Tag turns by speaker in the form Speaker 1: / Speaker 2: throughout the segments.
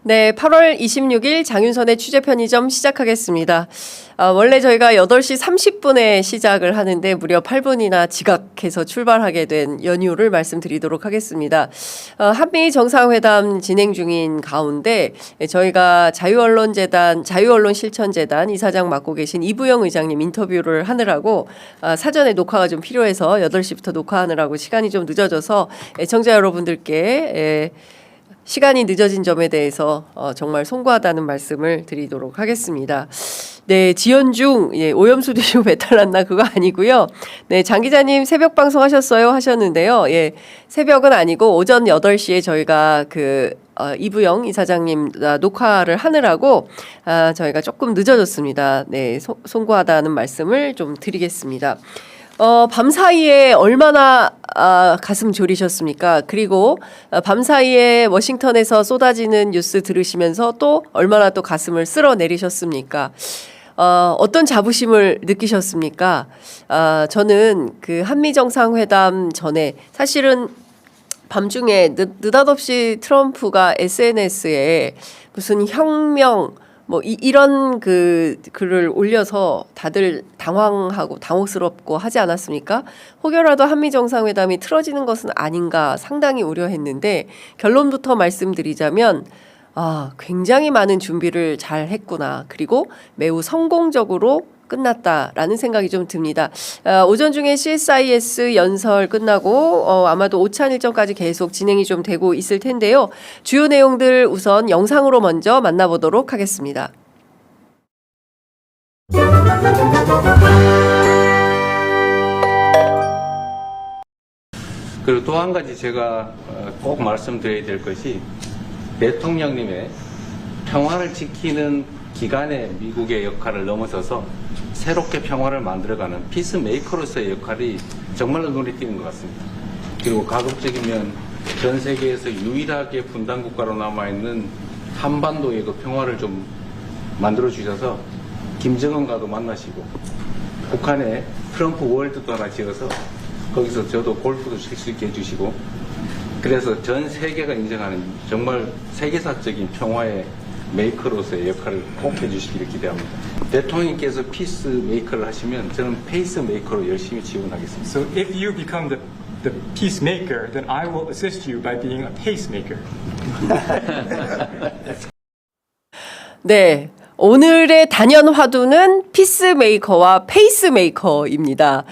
Speaker 1: 네, 8월 26일 장윤선의 취재 편의점 시작하겠습니다. 원래 저희가 8시 30분에 시작을 하는데 무려 8분이나 지각해서 출발하게 된 연유를 말씀드리도록 하겠습니다. 한미 정상회담 진행 중인 가운데 저희가 자유언론실천재단 이사장 맡고 계신 이부영 의장님 인터뷰를 하느라고 사전에 녹화가 좀 필요해서 8시부터 녹화하느라고 시간이 좀 늦어져서 애청자 여러분들께 시간이 늦어진 점에 대해서 정말 송구하다는 말씀을 드리도록 하겠습니다. 네, 지연중 오염수 좀 배탈 났나 그거 아니고요. 네, 장 기자님 새벽 방송 하셨어요 하셨는데요. 예, 새벽은 아니고 오전 8시에 저희가 이부영 이사장님 녹화를 하느라고 저희가 조금 늦어졌습니다. 네, 송구하다는 말씀을 좀 드리겠습니다. 밤사이에 얼마나 가슴 졸이셨습니까? 그리고 밤사이에 워싱턴에서 쏟아지는 뉴스 들으시면서 또 얼마나 또 가슴을 쓸어내리셨습니까? 어떤 자부심을 느끼셨습니까? 저는 그 한미 정상회담 전에 사실은 밤중에 느닷없이 트럼프가 SNS에 무슨 혁명 이런 글을 올려서 다들 당황하고 당혹스럽고 하지 않았습니까? 혹여라도 한미 정상회담이 틀어지는 것은 아닌가 상당히 우려했는데 결론부터 말씀드리자면 굉장히 많은 준비를 잘 했구나. 그리고 매우 성공적으로 끝났다라는 생각이 좀 듭니다. 오전 중에 CSIS 연설 끝나고 아마도 오찬 일정까지 계속 진행이 좀 되고 있을 텐데요. 주요 내용들 우선 영상으로 먼저 만나보도록 하겠습니다.
Speaker 2: 그리고 또 한 가지 제가 꼭 말씀드려야 될 것이 대통령님의 평화를 지키는 기간의 미국의 역할을 넘어서서 새롭게 평화를 만들어가는 피스메이커로서의 역할이 정말로 눈에 띄는 것 같습니다. 그리고 가급적이면 전 세계에서 유일하게 분단 국가로 남아있는 한반도의 그 평화를 좀 만들어 주셔서 김정은과도 만나시고 북한에 트럼프 월드도 하나 지어서 거기서 저도 골프도 칠 수 있게 해주시고 그래서 전 세계가 인정하는 정말 세계사적인 평화의 메이커로서의 역할을 꼭 해주시기를 기대합니다. 대통령께서 피스 메이커를 하시면 저는 페이스 메이커로 열심히 지원하겠습니다.
Speaker 3: So if you become the peacemaker, then I will assist you by being a pacemaker.
Speaker 1: 네. 오늘의 단연 화두는 피스메이커와 페이스메이커입니다.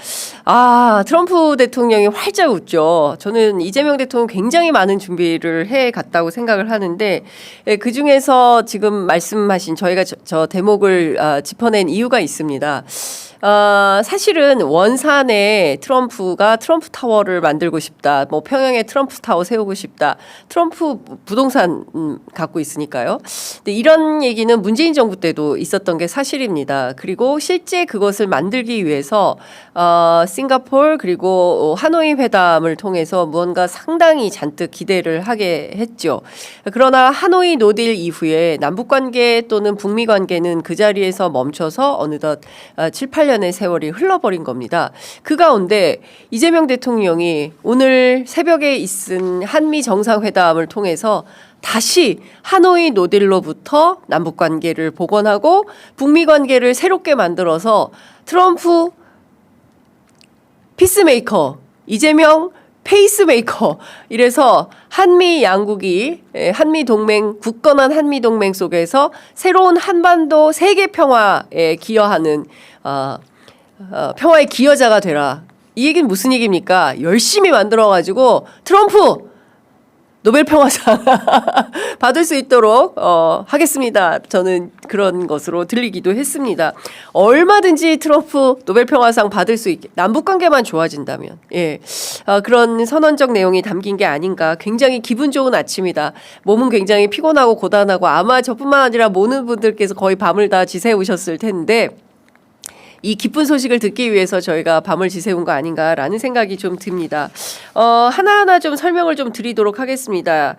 Speaker 1: 트럼프 대통령이 활짝 웃죠. 저는 이재명 대통령 굉장히 많은 준비를 해 갔다고 생각을 하는데 그중에서 지금 말씀하신 저희가 저 대목을 짚어낸 이유가 있습니다. 사실은 원산에 트럼프가 트럼프 타워를 만들고 싶다. 평양에 트럼프 타워 세우고 싶다. 트럼프 부동산 갖고 있으니까요. 근데 이런 얘기는 문재인 정부 때도 있었던 게 사실입니다. 그리고 실제 그것을 만들기 위해서 싱가포르 그리고 하노이 회담을 통해서 무언가 상당히 잔뜩 기대를 하게 했죠. 그러나 하노이 노딜 이후에 남북관계 또는 북미관계는 그 자리에서 멈춰서 어느덧 7, 8년의 세월이 흘러버린 겁니다. 그 가운데 이재명 대통령이 오늘 새벽에 있은 한미 정상회담을 통해서 다시 하노이 노딜로부터 남북관계를 복원하고 북미관계를 새롭게 만들어서 트럼프 피스메이커, 이재명 페이스메이커 이래서 한미 양국이 한미 동맹 굳건한 한미 동맹 속에서 새로운 한반도 세계 평화에 기여하는 평화의 기여자가 되라. 이 얘기는 무슨 얘기입니까? 열심히 만들어가지고 트럼프 노벨 평화상 받을 수 있도록 하겠습니다. 저는 그런 것으로 들리기도 했습니다. 얼마든지 트럼프 노벨 평화상 받을 수 있게 남북 관계만 좋아진다면 그런 선언적 내용이 담긴 게 아닌가. 굉장히 기분 좋은 아침이다. 몸은 굉장히 피곤하고 고단하고 아마 저뿐만 아니라 모든 분들께서 거의 밤을 다 지새우셨을 텐데 이 기쁜 소식을 듣기 위해서 저희가 밤을 지새운 거 아닌가라는 생각이 좀 듭니다. 하나하나 좀 설명을 좀 드리도록 하겠습니다.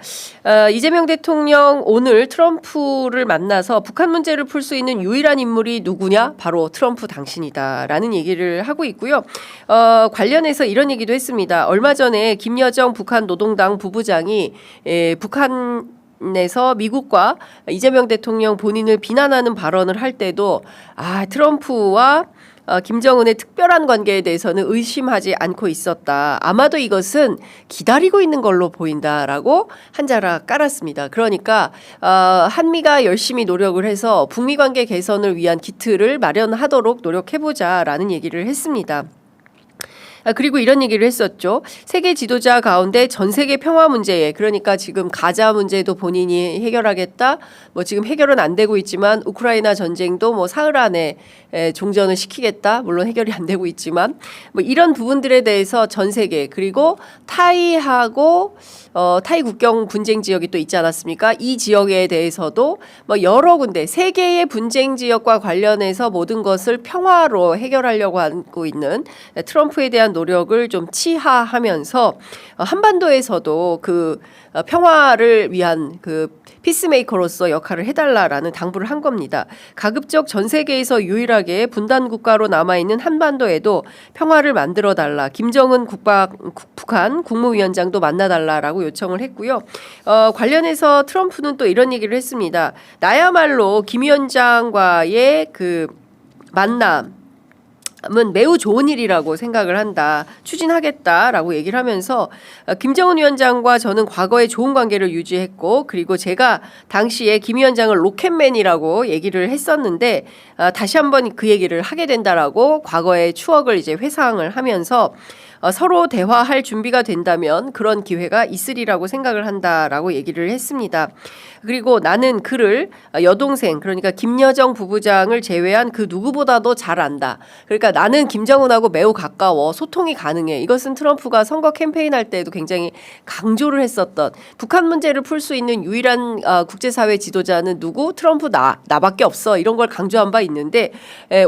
Speaker 1: 이재명 대통령 오늘 트럼프를 만나서 북한 문제를 풀 수 있는 유일한 인물이 누구냐? 바로 트럼프 당신이다라는 얘기를 하고 있고요. 관련해서 이런 얘기도 했습니다. 얼마 전에 김여정 북한 노동당 부부장이 북한 관련해서 미국과 이재명 대통령 본인을 비난하는 발언을 할 때도 트럼프와 김정은의 특별한 관계에 대해서는 의심하지 않고 있었다. 아마도 이것은 기다리고 있는 걸로 보인다라고 한자락 깔았습니다. 그러니까 한미가 열심히 노력을 해서 북미 관계 개선을 위한 기틀을 마련하도록 노력해보자라는 얘기를 했습니다. 그리고 이런 얘기를 했었죠. 세계 지도자 가운데 전 세계 평화 문제에, 그러니까 지금 가자 문제도 본인이 해결하겠다. 뭐 지금 해결은 안 되고 있지만 우크라이나 전쟁도 뭐 사흘 안에 종전을 시키겠다. 물론 해결이 안 되고 있지만 뭐 이런 부분들에 대해서 전 세계, 그리고 타이하고 타이 국경 분쟁 지역이 또 있지 않았습니까? 이 지역에 대해서도 뭐 여러 군데 세 개의 분쟁 지역과 관련해서 모든 것을 평화로 해결하려고 하고 있는 트럼프에 대한 노력을 좀 치하하면서 한반도에서도 그 평화를 위한 그 피스메이커로서 역할을 해달라라는 당부를 한 겁니다. 가급적 전 세계에서 유일하게 분단 국가로 남아있는 한반도에도 평화를 만들어달라. 김정은 북한 국무위원장도 만나달라라고 요청을 했고요. 관련해서 트럼프는 또 이런 얘기를 했습니다. 나야말로 김 위원장과의 그 만남 은 매우 좋은 일이라고 생각을 한다. 추진하겠다라고 얘기를 하면서 김정은 위원장과 저는 과거에 좋은 관계를 유지했고, 그리고 제가 당시에 김 위원장을 로켓맨이라고 얘기를 했었는데 다시 한번 그 얘기를 하게 된다라고 과거의 추억을 이제 회상을 하면서 서로 대화할 준비가 된다면 그런 기회가 있으리라고 생각을 한다라고 얘기를 했습니다. 그리고 나는 그를 여동생, 그러니까 김여정 부부장을 제외한 그 누구보다도 잘 안다. 그러니까 나는 김정은하고 매우 가까워, 소통이 가능해. 이것은 트럼프가 선거 캠페인할 때도 굉장히 강조를 했었던, 북한 문제를 풀 수 있는 유일한 국제사회 지도자는 누구? 트럼프 나밖에 없어. 이런 걸 강조한 바 있는데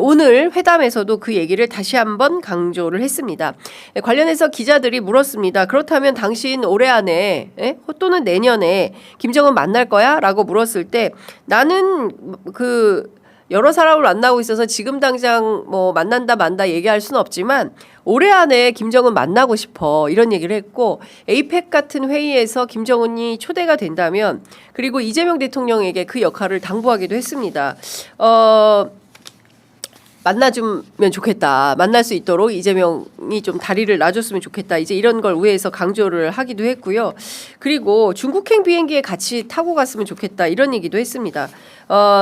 Speaker 1: 오늘 회담에서도 그 얘기를 다시 한번 강조를 했습니다. 관련해서 기자들이 물었습니다. 그렇다면 당신 올해 안에 또는 내년에 김정은 만날 거야? 라고 물었을 때 나는 그 여러 사람을 만나고 있어서 지금 당장 뭐 만난다 만다 얘기할 수는 없지만 올해 안에 김정은 만나고 싶어, 이런 얘기를 했고, 에이펙 같은 회의에서 김정은이 초대가 된다면, 그리고 이재명 대통령에게 그 역할을 당부하기도 했습니다. 만나주면 좋겠다. 만날 수 있도록 이재명이 좀 다리를 놔줬으면 좋겠다. 이제 이런 걸 우회해서 강조를 하기도 했고요. 그리고 중국행 비행기에 같이 타고 갔으면 좋겠다. 이런 얘기도 했습니다.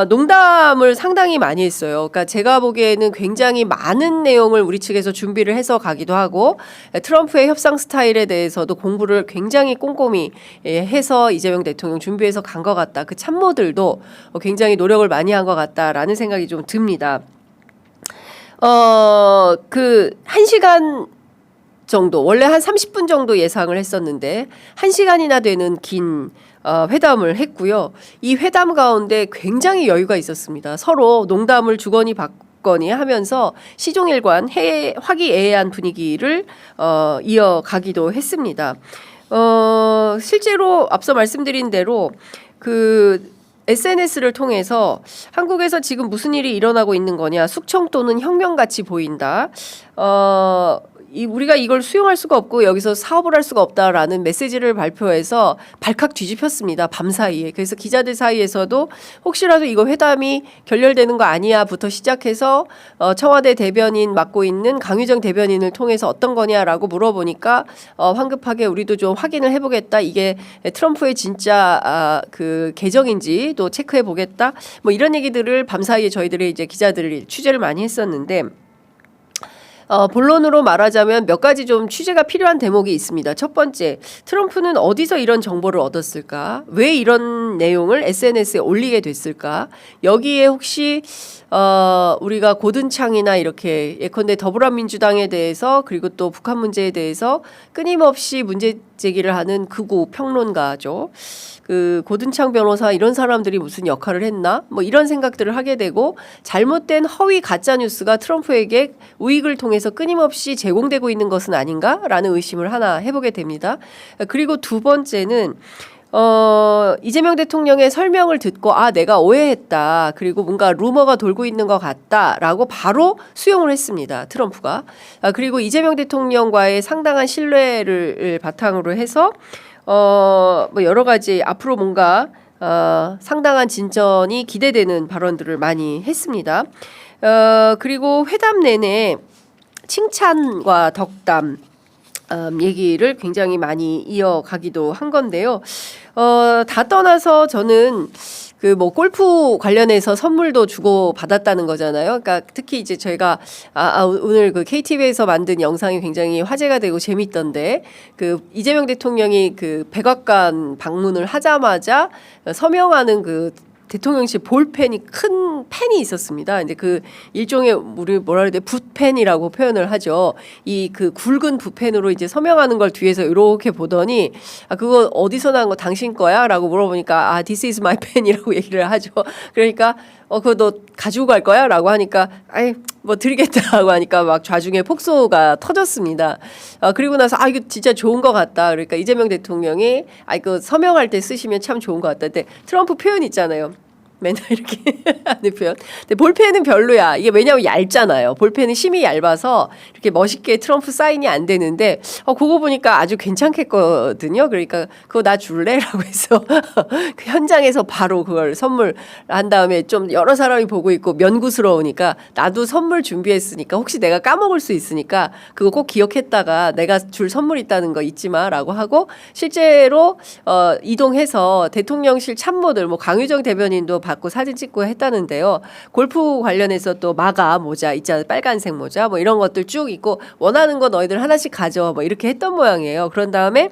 Speaker 1: 농담을 상당히 많이 했어요. 그러니까 제가 보기에는 굉장히 많은 내용을 우리 측에서 준비를 해서 가기도 하고, 트럼프의 협상 스타일에 대해서도 공부를 굉장히 꼼꼼히 해서 이재명 대통령 준비해서 간 것 같다. 그 참모들도 굉장히 노력을 많이 한 것 같다라는 생각이 좀 듭니다. 그 1시간 정도, 원래 한 30분 정도 예상을 했었는데 1시간이나 되는 긴 회담을 했고요. 이 회담 가운데 굉장히 여유가 있었습니다. 서로 농담을 주거니 받거니 하면서 시종일관 화기애애한 분위기를 이어가기도 했습니다. 실제로 앞서 말씀드린 대로 그 SNS를 통해서 한국에서 지금 무슨 일이 일어나고 있는 거냐, 숙청 또는 혁명같이 보인다. 우리가 이걸 수용할 수가 없고 여기서 사업을 할 수가 없다라는 메시지를 발표해서 발칵 뒤집혔습니다. 밤사이에. 그래서 기자들 사이에서도 혹시라도 이거 회담이 결렬되는 거 아니야부터 시작해서 청와대 대변인 맡고 있는 강유정 대변인을 통해서 어떤 거냐라고 물어보니까 황급하게 우리도 좀 확인을 해보겠다. 이게 트럼프의 진짜 그 계정인지 또 체크해 보겠다. 뭐 이런 얘기들을 밤사이에 저희들이 이제 기자들이 취재를 많이 했었는데, 본론으로 말하자면 몇 가지 좀 취재가 필요한 대목이 있습니다. 첫 번째, 트럼프는 어디서 이런 정보를 얻었을까? 왜 이런 내용을 SNS에 올리게 됐을까? 여기에 혹시 우리가 고든창이나 이렇게 예컨대 더불어민주당에 대해서, 그리고 또 북한 문제에 대해서 끊임없이 문제 제기를 하는 극우 평론가죠. 그 고든창 변호사, 이런 사람들이 무슨 역할을 했나? 뭐 이런 생각들을 하게 되고, 잘못된 허위 가짜 뉴스가 트럼프에게 우익을 통해서 끊임없이 제공되고 있는 것은 아닌가라는 의심을 하나 해보게 됩니다. 그리고 두 번째는 이재명 대통령의 설명을 듣고 내가 오해했다. 그리고 뭔가 루머가 돌고 있는 것 같다라고 바로 수용을 했습니다. 트럼프가. 그리고 이재명 대통령과의 상당한 신뢰를 바탕으로 해서 뭐 여러 가지 앞으로 뭔가 상당한 진전이 기대되는 발언들을 많이 했습니다. 그리고 회담 내내 칭찬과 덕담 얘기를 굉장히 많이 이어가기도 한 건데요. 다 떠나서 저는 그 뭐 골프 관련해서 선물도 주고 받았다는 거잖아요. 그러니까 특히 이제 저희가 오늘 그 KTV에서 만든 영상이 굉장히 화제가 되고 재밌던데 그 이재명 대통령이 그 백악관 방문을 하자마자 서명하는 그 대통령실 볼펜이 큰 펜이 있었습니다. 근데 그 일종의 우리 뭐라 그래야 돼 붓펜이라고 표현을 하죠. 이 그 굵은 붓펜으로 이제 서명하는 걸 뒤에서 이렇게 보더니 그거 어디서 나온 거 당신 거야?라고 물어보니까 this is my pen이라고 얘기를 하죠. 그러니까 그거 너 가지고 갈 거야?라고 하니까 아이 뭐 드리겠다라고 하니까 막 좌중에 폭소가 터졌습니다. 그리고 나서 이거 진짜 좋은 것 같다. 그러니까 이재명 대통령이 이거 서명할 때 쓰시면 참 좋은 것 같다. 근데 트럼프 표현 있잖아요. 맨날 이렇게 하는 표현. 근데 볼펜은 별로야. 이게 왜냐하면 얇잖아요. 볼펜은 심이 얇아서 이렇게 멋있게 트럼프 사인이 안 되는데 그거 보니까 아주 괜찮겠거든요. 그러니까 그거 나 줄래라고 해서 그 현장에서 바로 그걸 선물한 다음에 좀 여러 사람이 보고 있고 면구스러우니까 나도 선물 준비했으니까 혹시 내가 까먹을 수 있으니까 그거 꼭 기억했다가 내가 줄 선물 있다는 거 잊지 마라고 하고 실제로 이동해서 대통령실 참모들 뭐 강유정 대변인도 받고 사진 찍고 했다는데요. 골프 관련해서 또 마가 모자 있잖아요. 빨간색 모자 뭐 이런 것들 쭉 있고 원하는 거 너희들 하나씩 가져 뭐 이렇게 했던 모양이에요. 그런 다음에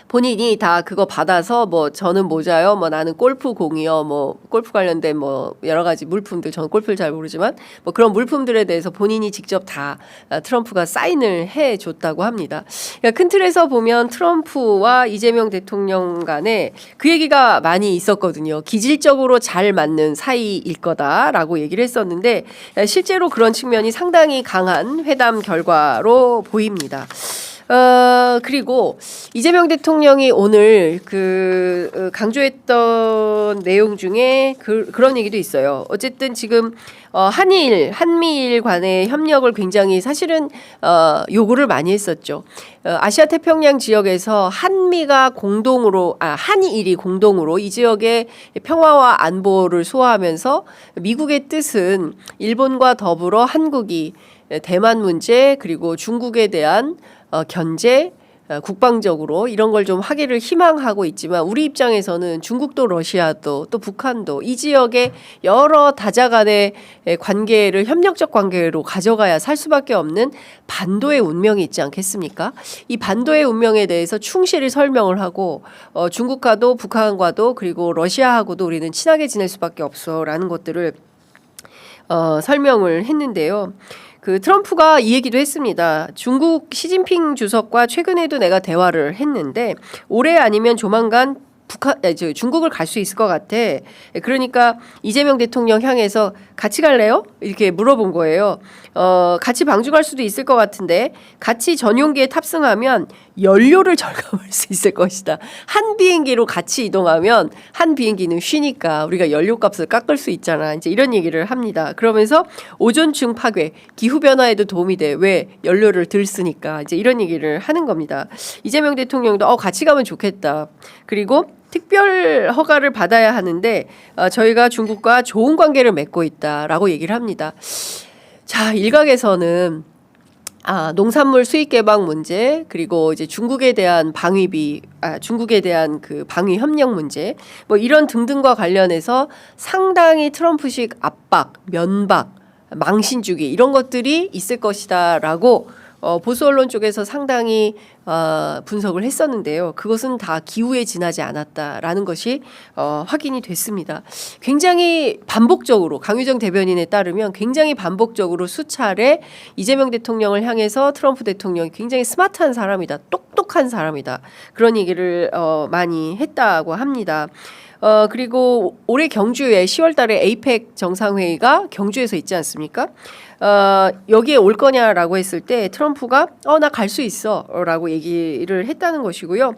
Speaker 1: 본인이 다 그거 받아서 뭐 저는 모자요, 뭐 나는 골프공이요, 뭐 골프 관련된 뭐 여러 가지 물품들 저는 골프를 잘 모르지만 뭐 그런 물품들에 대해서 본인이 직접 다 트럼프가 사인을 해줬다고 합니다. 그러니까 큰 틀에서 보면 트럼프와 이재명 대통령 간에 그 얘기가 많이 있었거든요. 기질적으로 잘 맞는 사이일 거다라고 얘기를 했었는데 실제로 그런 측면이 상당히 강한 회담 결과로 보입니다. 그리고 이재명 대통령이 오늘 강조했던 내용 중에 그런 얘기도 있어요. 어쨌든 지금 한미일 간의 협력을 굉장히 사실은 요구를 많이 했었죠. 아시아 태평양 지역에서 한미일이 공동으로 이 지역의 평화와 안보를 소화하면서 미국의 뜻은 일본과 더불어 한국이 대만 문제 그리고 중국에 대한 견제 국방적으로 이런 걸 좀 하기를 희망하고 있지만 우리 입장에서는 중국도 러시아도 또 북한도 이 지역의 여러 다자 간의 관계를 협력적 관계로 가져가야 살 수밖에 없는 반도의 운명이 있지 않겠습니까? 이 반도의 운명에 대해서 충실히 설명을 하고 중국과도 북한과도 그리고 러시아하고도 우리는 친하게 지낼 수밖에 없어라는 것들을 설명을 했는데요. 그 트럼프가 이 얘기도 했습니다. 중국 시진핑 주석과 최근에도 내가 대화를 했는데 올해 아니면 조만간 중국을 갈 수 있을 것 같아. 그러니까 이재명 대통령 향해서 같이 갈래요? 이렇게 물어본 거예요. 같이 방주 갈 수도 있을 것 같은데 같이 전용기에 탑승하면 연료를 절감할 수 있을 것이다. 한 비행기로 같이 이동하면 한 비행기는 쉬니까 우리가 연료값을 깎을 수 있잖아. 이제 이런 얘기를 합니다. 그러면서 오존층 파괴, 기후 변화에도 도움이 돼. 왜? 연료를 덜 쓰니까. 이제 이런 얘기를 하는 겁니다. 이재명 대통령도 같이 가면 좋겠다. 그리고 특별 허가를 받아야 하는데 저희가 중국과 좋은 관계를 맺고 있다라고 얘기를 합니다. 자, 일각에서는 농산물 수입 개방 문제 그리고 이제 중국에 대한 중국에 대한 그 방위 협력 문제 뭐 이런 등등과 관련해서 상당히 트럼프식 압박, 면박, 망신 주기 이런 것들이 있을 것이다라고 보수 언론 쪽에서 상당히 분석을 했었는데요. 그것은 다 기후에 지나지 않았다라는 것이 확인이 됐습니다. 굉장히 반복적으로 강유정 대변인에 따르면 굉장히 반복적으로 수차례 이재명 대통령을 향해서 트럼프 대통령이 굉장히 스마트한 사람이다. 똑똑한 사람이다. 그런 얘기를 많이 했다고 합니다. 그리고 올해 경주에 10월 달에 에이펙 정상회의가 경주에서 있지 않습니까? 여기에 올 거냐라고 했을 때 트럼프가 나 갈 수 있어 라고 얘기를 했다는 것이고요.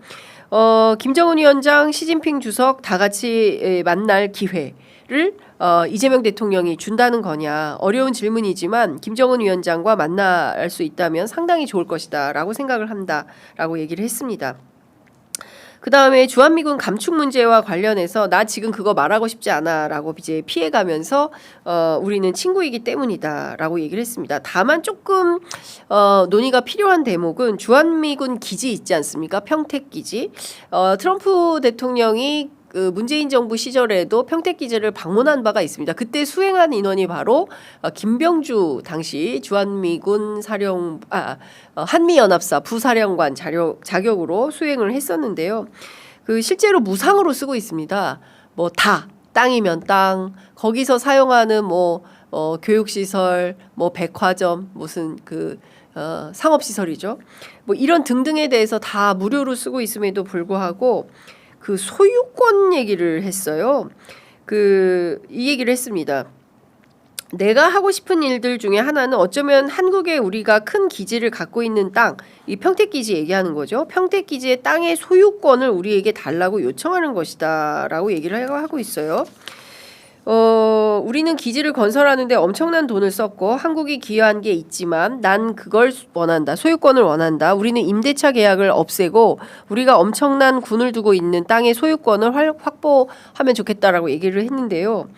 Speaker 1: 김정은 위원장, 시진핑 주석 다 같이 만날 기회를 이재명 대통령이 준다는 거냐 어려운 질문이지만 김정은 위원장과 만날 수 있다면 상당히 좋을 것이다 라고 생각을 한다라고 얘기를 했습니다. 그다음에 주한미군 감축 문제와 관련해서 나 지금 그거 말하고 싶지 않아라고 이제 피해가면서 우리는 친구이기 때문이다라고 얘기를 했습니다. 다만 조금 논의가 필요한 대목은 주한미군 기지 있지 않습니까? 평택 기지. 트럼프 대통령이 그 문재인 정부 시절에도 평택 기지를 방문한 바가 있습니다. 그때 수행한 인원이 바로 김병주 당시 주한미군 한미연합사 부사령관 자격으로 수행을 했었는데요. 그 실제로 무상으로 쓰고 있습니다. 뭐 땅이면 땅, 거기서 사용하는 교육시설, 백화점, 무슨 상업시설이죠. 뭐 이런 등등에 대해서 다 무료로 쓰고 있음에도 불구하고 그 소유권 얘기를 했어요. 이 얘기를 했습니다. 내가 하고 싶은 일들 중에 하나는 어쩌면 한국에 우리가 큰 기지를 갖고 있는 땅, 이 평택 기지 얘기하는 거죠. 평택 기지의 땅의 소유권을 우리에게 달라고 요청하는 것이다라고 얘기를 하고 있어요. 우리는 기지를 건설하는데 엄청난 돈을 썼고 한국이 기여한 게 있지만 난 그걸 원한다. 소유권을 원한다. 우리는 임대차 계약을 없애고 우리가 엄청난 군을 두고 있는 땅의 소유권을 확보하면 좋겠다라고 얘기를 했는데요.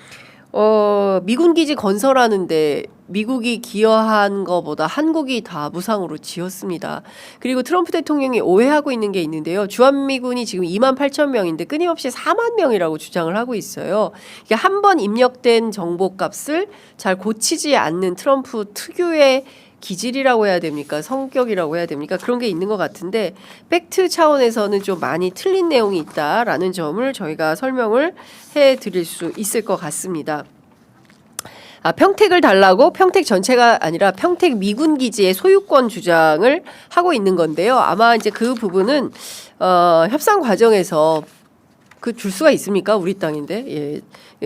Speaker 1: 미군 기지 건설하는데 미국이 기여한 것보다 한국이 다 무상으로 지었습니다. 그리고 트럼프 대통령이 오해하고 있는 게 있는데요. 주한미군이 지금 28,000명인데 끊임없이 4만 명이라고 주장을 하고 있어요. 이게 한 번 입력된 정보값을 잘 고치지 않는 트럼프 특유의 기질이라고 해야 됩니까? 성격이라고 해야 됩니까? 그런 게 있는 것 같은데 팩트 차원에서는 좀 많이 틀린 내용이 있다라는 점을 저희가 설명을 해드릴 수 있을 것 같습니다. 평택을 달라고 평택 전체가 아니라 평택 미군 기지의 소유권 주장을 하고 있는 건데요. 아마 이제 그 부분은 협상 과정에서 줄 수가 있습니까? 우리 땅인데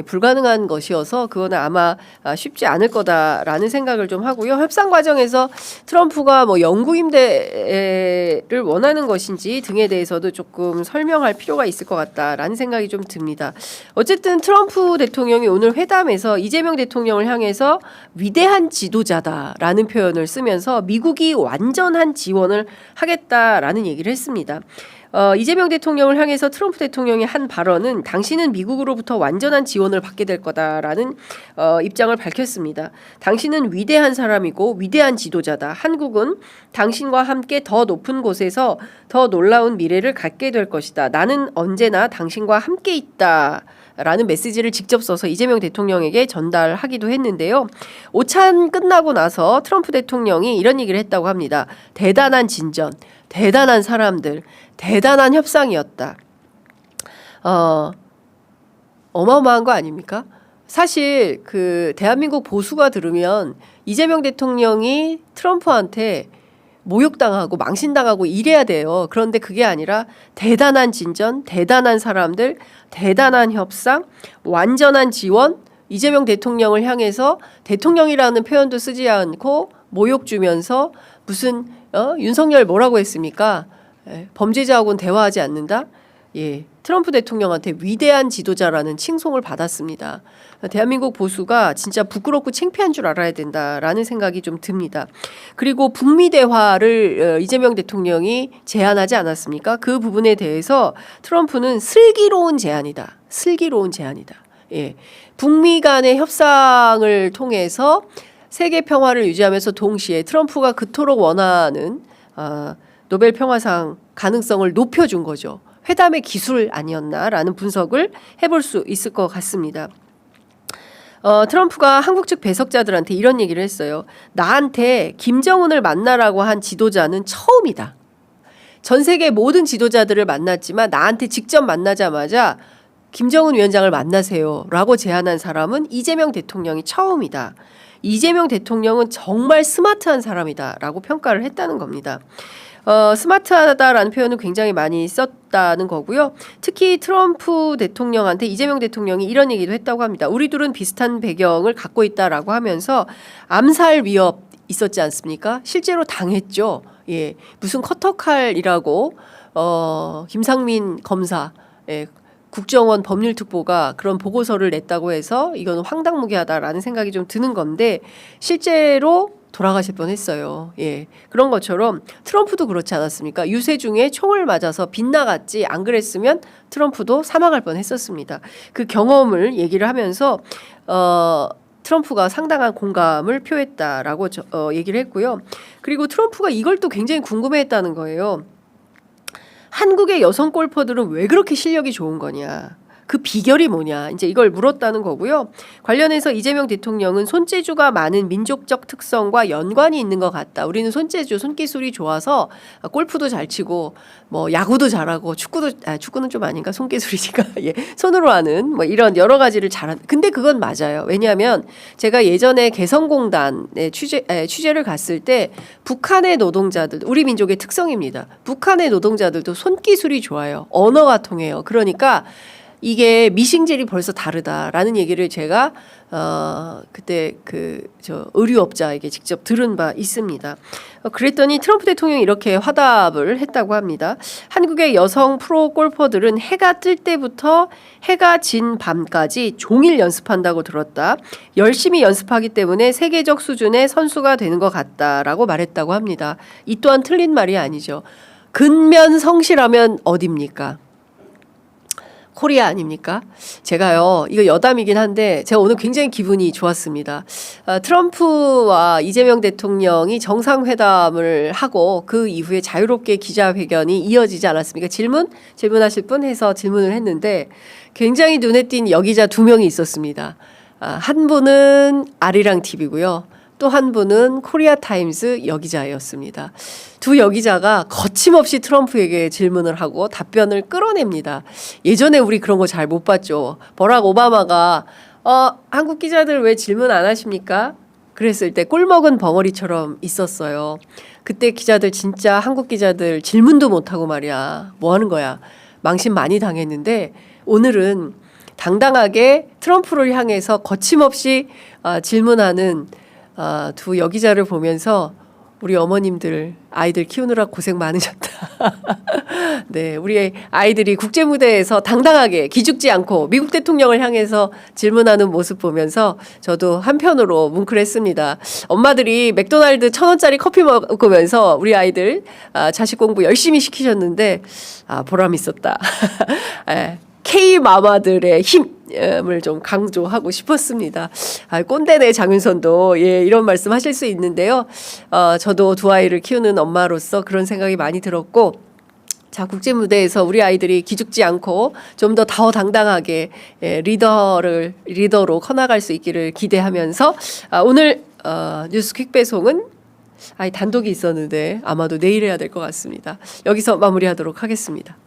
Speaker 1: 불가능한 것이어서 그거는 아마 쉽지 않을 거다라는 생각을 좀 하고요. 협상 과정에서 트럼프가 영구 임대를 원하는 것인지 등에 대해서도 조금 설명할 필요가 있을 것 같다라는 생각이 좀 듭니다. 어쨌든 트럼프 대통령이 오늘 회담에서 이재명 대통령을 향해서 위대한 지도자다라는 표현을 쓰면서 미국이 완전한 지원을 하겠다라는 얘기를 했습니다. 이재명 대통령을 향해서 트럼프 대통령이 한 발언은 당신은 미국으로부터 완전한 지원을 받게 될 거다라는 입장을 밝혔습니다. 당신은 위대한 사람이고 위대한 지도자다. 한국은 당신과 함께 더 높은 곳에서 더 놀라운 미래를 갖게 될 것이다. 나는 언제나 당신과 함께 있다. 라는 메시지를 직접 써서 이재명 대통령에게 전달하기도 했는데요. 오찬 끝나고 나서 트럼프 대통령이 이런 얘기를 했다고 합니다. 대단한 진전, 대단한 사람들, 대단한 협상이었다. 어마어마한 거 아닙니까? 사실 대한민국 보수가 들으면 이재명 대통령이 트럼프한테 모욕당하고 망신당하고 이래야 돼요. 그런데 그게 아니라 대단한 진전, 대단한 사람들, 대단한 협상, 완전한 지원, 이재명 대통령을 향해서 대통령이라는 표현도 쓰지 않고 모욕 주면서 무슨 윤석열 뭐라고 했습니까? 범죄자하고는 대화하지 않는다? 트럼프 대통령한테 위대한 지도자라는 칭송을 받았습니다. 대한민국 보수가 진짜 부끄럽고 창피한 줄 알아야 된다라는 생각이 좀 듭니다. 그리고 북미 대화를 이재명 대통령이 제안하지 않았습니까? 그 부분에 대해서 트럼프는 슬기로운 제안이다. 슬기로운 제안이다. 북미 간의 협상을 통해서 세계 평화를 유지하면서 동시에 트럼프가 그토록 원하는 노벨 평화상 가능성을 높여준 거죠. 회담의 기술 아니었나라는 분석을 해볼 수 있을 것 같습니다. 트럼프가 한국 측 배석자들한테 이런 얘기를 했어요. 나한테 김정은을 만나라고 한 지도자는 처음이다. 전 세계 모든 지도자들을 만났지만 나한테 직접 만나자마자 김정은 위원장을 만나세요 라고 제안한 사람은 이재명 대통령이 처음이다. 이재명 대통령은 정말 스마트한 사람이다 라고 평가를 했다는 겁니다. 스마트하다라는 표현을 굉장히 많이 썼다는 거고요. 특히 트럼프 대통령한테 이재명 대통령이 이런 얘기도 했다고 합니다. 우리 둘은 비슷한 배경을 갖고 있다라고 하면서 암살 위협 있었지 않습니까? 실제로 당했죠. 무슨 커터칼이라고 김상민 검사 국정원 법률특보가 그런 보고서를 냈다고 해서 이건 황당무계하다라는 생각이 좀 드는 건데 실제로 돌아가실 뻔했어요. 예, 그런 것처럼 트럼프도 그렇지 않았습니까? 유세 중에 총을 맞아서 빗나갔지 안 그랬으면 트럼프도 사망할 뻔했었습니다. 그 경험을 얘기를 하면서 트럼프가 상당한 공감을 표했다라고 얘기를 했고요. 그리고 트럼프가 이걸 또 굉장히 궁금해했다는 거예요. 한국의 여성 골퍼들은 왜 그렇게 실력이 좋은 거냐? 그 비결이 뭐냐? 이제 이걸 물었다는 거고요. 관련해서 이재명 대통령은 손재주가 많은 민족적 특성과 연관이 있는 것 같다. 우리는 손재주, 손기술이 좋아서 골프도 잘 치고 뭐 야구도 잘하고 축구는 좀 아닌가? 손기술이니까 예, 손으로 하는 뭐 이런 여러 가지를 잘한. 근데 그건 맞아요. 왜냐하면 제가 예전에 개성공단에 취재를 갔을 때 북한의 노동자들, 우리 민족의 특성입니다. 북한의 노동자들도 손기술이 좋아요. 언어가 통해요. 그러니까 이게 미싱질이 벌써 다르다라는 얘기를 제가 그때 저 의류업자에게 직접 들은 바 있습니다. 그랬더니 트럼프 대통령이 이렇게 화답을 했다고 합니다. 한국의 여성 프로 골퍼들은 해가 뜰 때부터 해가 진 밤까지 종일 연습한다고 들었다. 열심히 연습하기 때문에 세계적 수준의 선수가 되는 것 같다라고 말했다고 합니다. 이 또한 틀린 말이 아니죠. 근면 성실하면 어딥니까? 코리아 아닙니까? 제가요, 이거 여담이긴 한데 제가 오늘 굉장히 기분이 좋았습니다. 트럼프와 이재명 대통령이 정상회담을 하고 그 이후에 자유롭게 기자회견이 이어지지 않았습니까? 질문하실 분 해서 질문을 했는데 굉장히 눈에 띈 여기자 2명이 있었습니다. 한 분은 아리랑 TV고요. 또 한 분은 코리아 타임스 여기자였습니다. 두 여기자가 거침없이 트럼프에게 질문을 하고 답변을 끌어냅니다. 예전에 우리 그런 거 잘 못 봤죠. 버락 오바마가 한국 기자들 왜 질문 안 하십니까? 그랬을 때 꿀먹은 벙어리처럼 있었어요. 그때 기자들 진짜 한국 기자들 질문도 못하고 말이야. 뭐 하는 거야. 망신 많이 당했는데 오늘은 당당하게 트럼프를 향해서 거침없이 질문하는 두 여기자를 보면서 우리 어머님들 아이들 키우느라 고생 많으셨다. 네, 우리 아이들이 국제 무대에서 당당하게 기죽지 않고 미국 대통령을 향해서 질문하는 모습 보면서 저도 한편으로 뭉클했습니다. 엄마들이 맥도날드 1,000원짜리 커피 먹으면서 우리 아이들 자식 공부 열심히 시키셨는데 보람 있었다. K-마마들의 힘을 좀 강조하고 싶었습니다. 꼰대네 장윤선도 이런 말씀 하실 수 있는데요. 저도 두 아이를 키우는 엄마로서 그런 생각이 많이 들었고 자, 국제 무대에서 우리 아이들이 기죽지 않고 좀 더 당당하게 리더로 커나갈 수 있기를 기대하면서 오늘 뉴스 퀵 배송은 단독이 있었는데 아마도 내일 해야 될 것 같습니다. 여기서 마무리하도록 하겠습니다.